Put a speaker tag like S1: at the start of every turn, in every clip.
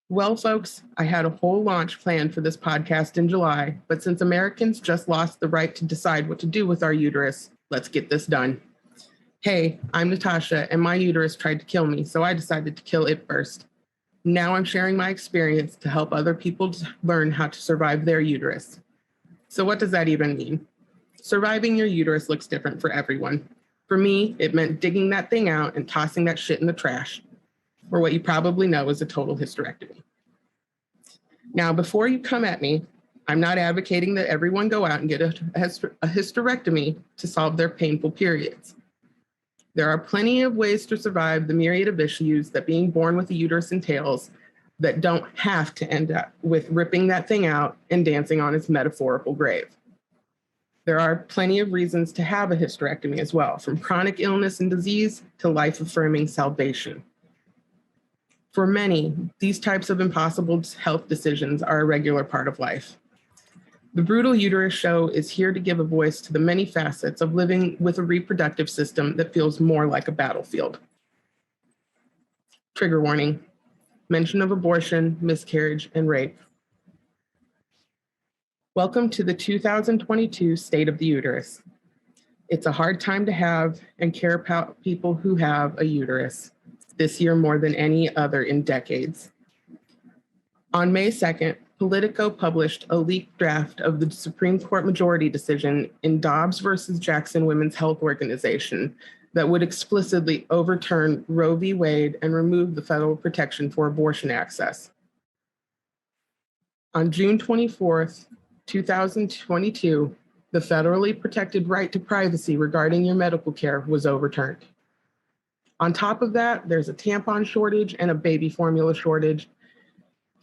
S1: Well, folks, I had a whole launch planned for this podcast in July, but since Americans just lost the right to decide what to do with our uterus, let's get this done. Hey, I'm Natasha, and my uterus tried to kill me, so I decided to kill it first. Now I'm sharing my experience to help other people learn how to survive their uterus. So what does that even mean? Surviving your uterus looks different for everyone. For me, it meant digging that thing out and tossing that shit in the trash, or what you probably know is a total hysterectomy. Now, before you come at me, I'm not advocating that everyone go out and get a hysterectomy to solve their painful periods. There are plenty of ways to survive the myriad of issues that being born with a uterus entails that don't have to end up with ripping that thing out and dancing on its metaphorical grave. There are plenty of reasons to have a hysterectomy as well, from chronic illness and disease to life-affirming salvation. For many, these types of impossible health decisions are a regular part of life. The Brutal Uterus Show is here to give a voice to the many facets of living with a reproductive system that feels more like a battlefield. Trigger warning: mention of abortion, miscarriage, and rape. Welcome to the 2022 State of the Uterus. It's a hard time to have and care about people who have a uterus, this year more than any other in decades. On May 2nd, Politico published a leaked draft of the Supreme Court majority decision in Dobbs versus Jackson Women's Health Organization that would explicitly overturn Roe v. Wade and remove the federal protection for abortion access. On June 24th, 2022, the federally protected right to privacy regarding your medical care was overturned. On top of that, there's a tampon shortage and a baby formula shortage.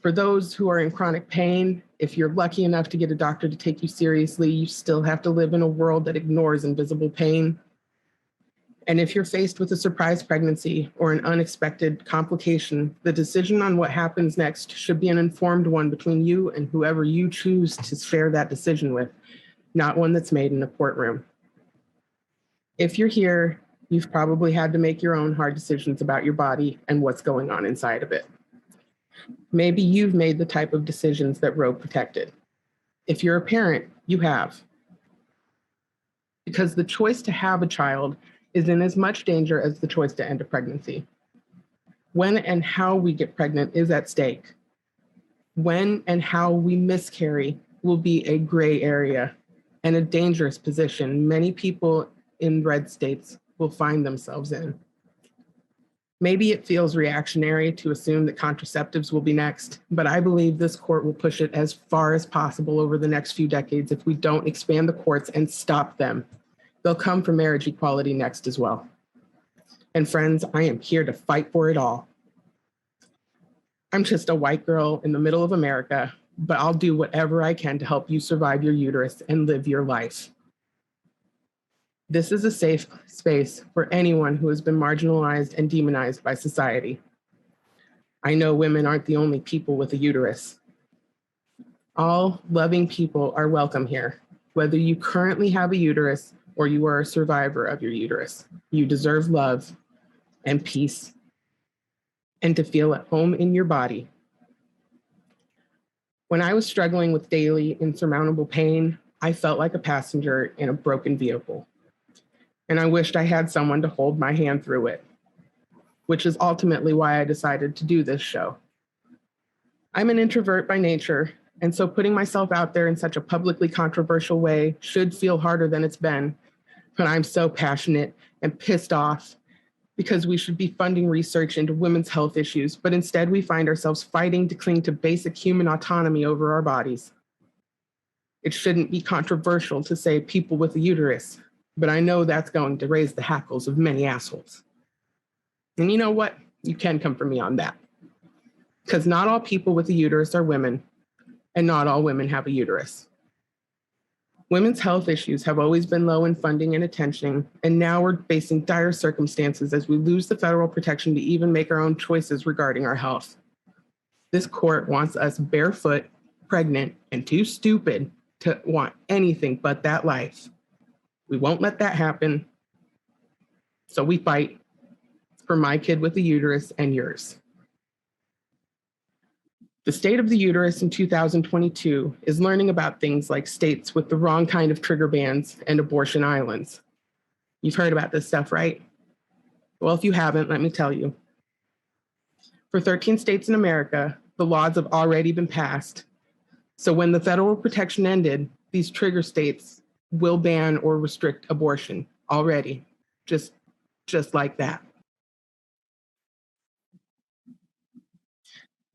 S1: For those who are in chronic pain, if you're lucky enough to get a doctor to take you seriously, you still have to live in a world that ignores invisible pain. And if you're faced with a surprise pregnancy or an unexpected complication, the decision on what happens next should be an informed one between you and whoever you choose to share that decision with, not one that's made in a courtroom. If you're here, you've probably had to make your own hard decisions about your body and what's going on inside of it. Maybe you've made the type of decisions that Roe protected. If you're a parent, you have. Because the choice to have a child is in as much danger as the choice to end a pregnancy. When and how we get pregnant is at stake. When and how we miscarry will be a gray area and a dangerous position many people in red states will find themselves in. Maybe it feels reactionary to assume that contraceptives will be next, but I believe this court will push it as far as possible over the next few decades if we don't expand the courts and stop them. They'll come for marriage equality next as well. And friends, I am here to fight for it all. I'm just a white girl in the middle of America, but I'll do whatever I can to help you survive your uterus and live your life. This is a safe space for anyone who has been marginalized and demonized by society. I know women aren't the only people with a uterus. All loving people are welcome here, whether you currently have a uterus or you are a survivor of your uterus. You deserve love and peace and to feel at home in your body. When I was struggling with daily insurmountable pain, I felt like a passenger in a broken vehicle. And I wished I had someone to hold my hand through it, which is ultimately why I decided to do this show. I'm an introvert by nature, and so putting myself out there in such a publicly controversial way should feel harder than it's been, but I'm so passionate and pissed off because we should be funding research into women's health issues, but instead we find ourselves fighting to cling to basic human autonomy over our bodies. It shouldn't be controversial to say people with a uterus, but I know that's going to raise the hackles of many assholes. And you know what? You can come for me on that. Because not all people with a uterus are women, and not all women have a uterus. Women's health issues have always been low in funding and attention, and now we're facing dire circumstances as we lose the federal protection to even make our own choices regarding our health. This court wants us barefoot, pregnant, and too stupid to want anything but that life. We won't let that happen. So we fight for my kid with a uterus and yours. The state of the uterus in 2022 is learning about things like states with the wrong kind of trigger bans and abortion islands. You've heard about this stuff, right? Well, if you haven't, let me tell you. For 13 states in America, the laws have already been passed. So when the federal protection ended, these trigger states will ban or restrict abortion already, just like that.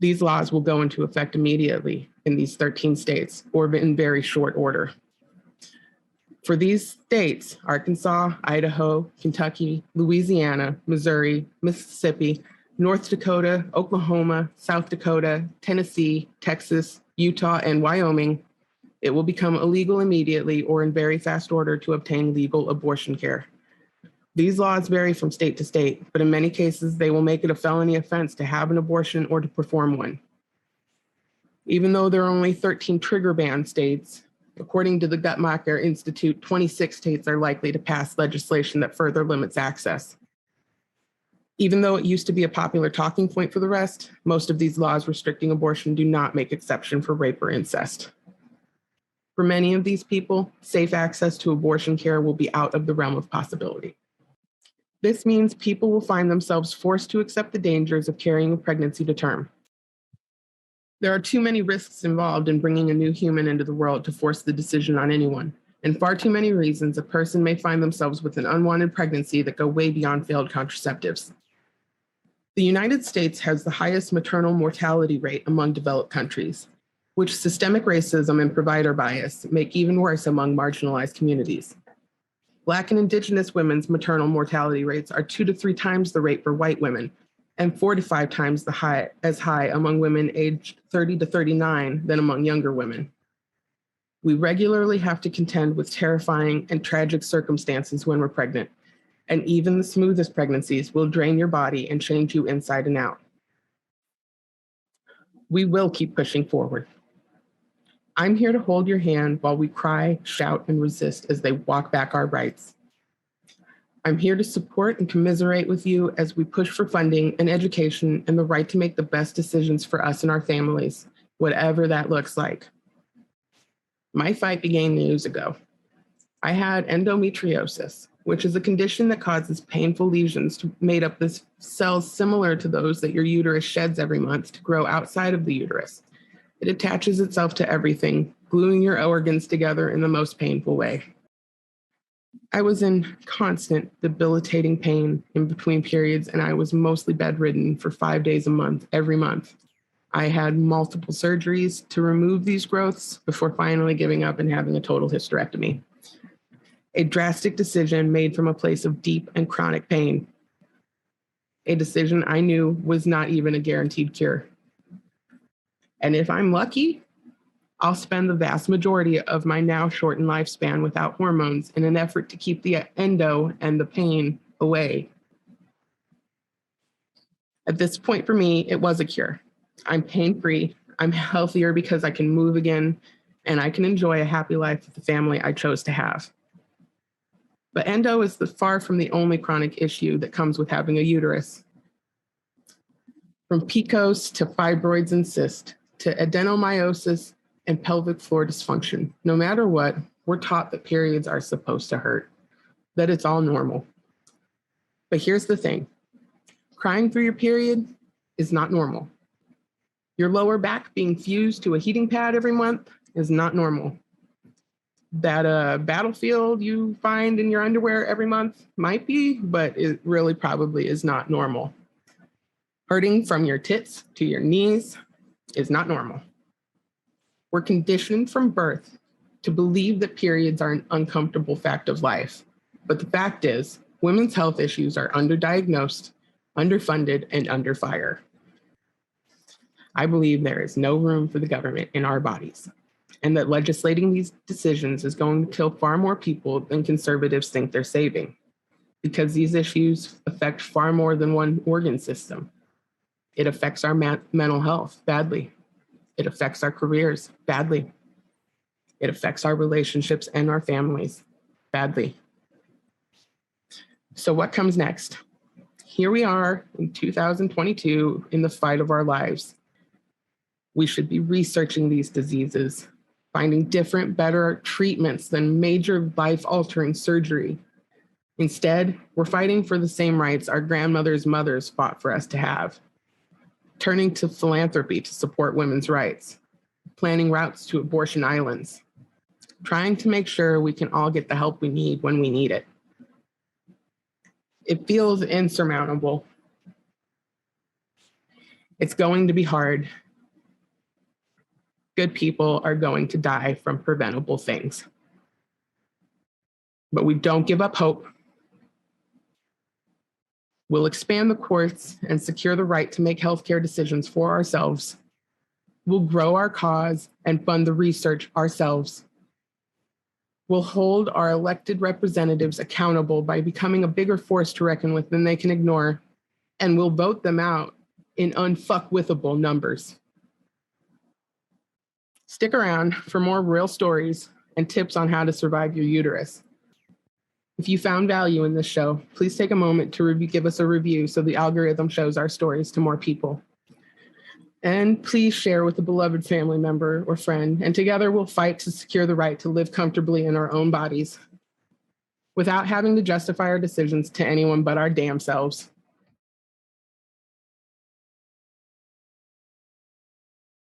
S1: These laws will go into effect immediately in these 13 states or in very short order. For these states, Arkansas, Idaho, Kentucky, Louisiana, Missouri, Mississippi, North Dakota, Oklahoma, South Dakota, Tennessee, Texas, Utah, and Wyoming, it will become illegal immediately or in very fast order to obtain legal abortion care. These laws vary from state to state, but in many cases, they will make it a felony offense to have an abortion or to perform one. Even though there are only 13 trigger ban states, according to the Guttmacher Institute, 26 states are likely to pass legislation that further limits access. Even though it used to be a popular talking point for the rest, most of these laws restricting abortion do not make exception for rape or incest. For many of these people, safe access to abortion care will be out of the realm of possibility. This means people will find themselves forced to accept the dangers of carrying a pregnancy to term. There are too many risks involved in bringing a new human into the world to force the decision on anyone, and far too many reasons a person may find themselves with an unwanted pregnancy that go way beyond failed contraceptives. The United States has the highest maternal mortality rate among developed countries, which systemic racism and provider bias make even worse among marginalized communities. Black and Indigenous women's maternal mortality rates are 2 to 3 times the rate for white women, and 4 to 5 times as high among women aged 30 to 39 than among younger women. We regularly have to contend with terrifying and tragic circumstances when we're pregnant, and even the smoothest pregnancies will drain your body and change you inside and out. We will keep pushing forward. I'm here to hold your hand while we cry, shout, and resist as they walk back our rights. I'm here to support and commiserate with you as we push for funding and education and the right to make the best decisions for us and our families, whatever that looks like. My fight began years ago. I had endometriosis, which is a condition that causes painful lesions made up of cells similar to those that your uterus sheds every month to grow outside of the uterus. It attaches itself to everything, gluing your organs together in the most painful way. I was in constant, debilitating pain in between periods, and I was mostly bedridden for 5 days a month, every month. I had multiple surgeries to remove these growths before finally giving up and having a total hysterectomy. A drastic decision made from a place of deep and chronic pain. A decision I knew was not even a guaranteed cure. And if I'm lucky, I'll spend the vast majority of my now shortened lifespan without hormones in an effort to keep the endo and the pain away. At this point for me, it was a cure. I'm pain-free, I'm healthier because I can move again, and I can enjoy a happy life with the family I chose to have. But endo is far from the only chronic issue that comes with having a uterus. From PCOS to fibroids and cysts, to adenomyosis and pelvic floor dysfunction. No matter what, we're taught that periods are supposed to hurt, that it's all normal. But here's the thing, crying through your period is not normal. Your lower back being fused to a heating pad every month is not normal. That battlefield you find in your underwear every month might be, but it really probably is not normal. Hurting from your tits to your knees is not normal. We're conditioned from birth to believe that periods are an uncomfortable fact of life. But the fact is, women's health issues are underdiagnosed, underfunded, and under fire. I believe there is no room for the government in our bodies, and that legislating these decisions is going to kill far more people than conservatives think they're saving, because these issues affect far more than one organ system. It affects our mental health badly. It affects our careers badly. It affects our relationships and our families badly. So what comes next? Here we are in 2022 in the fight of our lives. We should be researching these diseases, finding different, better treatments than major life-altering surgery. Instead, we're fighting for the same rights our grandmothers' mothers fought for us to have, turning to philanthropy to support women's rights, planning routes to abortion islands, trying to make sure we can all get the help we need when we need it. It feels insurmountable. It's going to be hard. Good people are going to die from preventable things. But we don't give up hope. We'll expand the courts and secure the right to make healthcare decisions for ourselves. We'll grow our cause and fund the research ourselves. We'll hold our elected representatives accountable by becoming a bigger force to reckon with than they can ignore, and we'll vote them out in unfuckwithable numbers. Stick around for more real stories and tips on how to survive your uterus. If you found value in this show, please take a moment to give us a review so the algorithm shows our stories to more people. And please share with a beloved family member or friend, and together we'll fight to secure the right to live comfortably in our own bodies without having to justify our decisions to anyone but our damn selves.